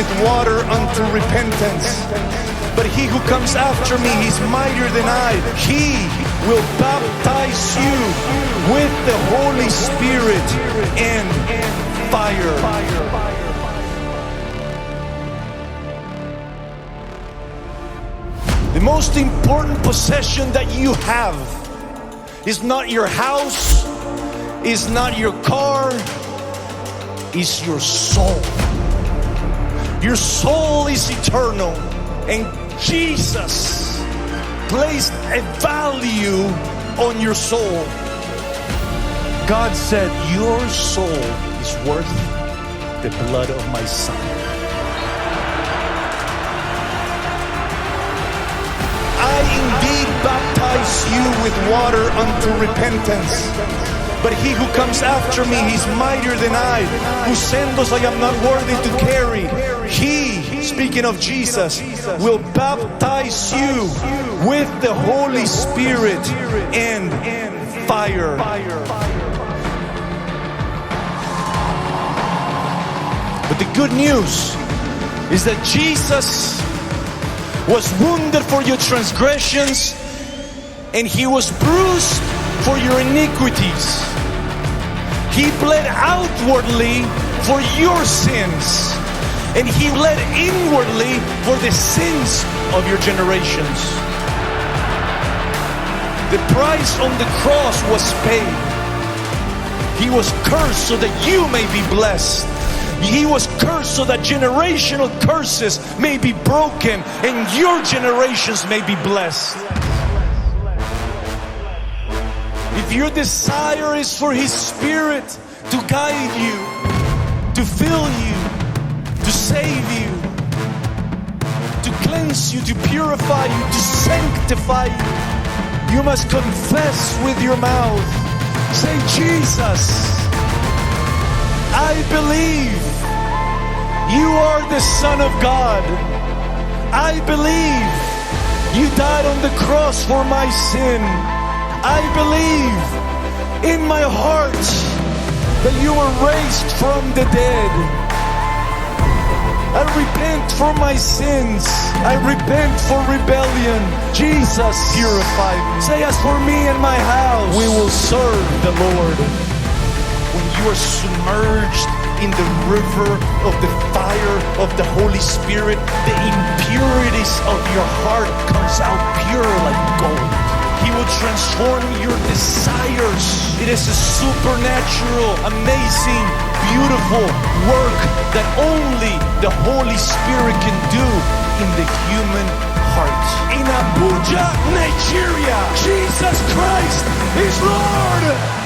with water unto repentance. But he who comes after me, he's mightier than I. He will baptize you with the Holy Spirit and fire. The most important possession that you have is not your house, is not your car, is your soul. Your soul is eternal, and Jesus placed a value on your soul. God said, your soul is worth the blood of my Son. I indeed baptize you with water unto repentance. But he who comes after me, he's mightier than I, whose sandals I am not worthy to carry. He, speaking of Jesus, will baptize you with the Holy Spirit and fire. But the good news is that Jesus was wounded for your transgressions, and he was bruised for your iniquities. He bled outwardly for your sins, and he bled inwardly for the sins of your generations. The price on the cross was paid. He was cursed so that you may be blessed. He was cursed so that generational curses may be broken and your generations may be blessed. If your desire is for His Spirit to guide you, to fill you, to save you, to cleanse you, to purify you, to sanctify you, you must confess with your mouth. Say, Jesus, I believe you are the Son of God. I believe you died on the cross for my sin. I believe in my heart that you were raised from the dead. I repent for my sins. I repent for rebellion. Jesus, purify me. Say, as for me and my house, we will serve the Lord. When you are submerged in the river of the fire of the Holy Spirit, the impurities of your heart comes out pure like gold. He will transform your desires. It is a supernatural, amazing, beautiful work that only the Holy Spirit can do in the human heart. In Abuja, Nigeria, Jesus Christ is Lord.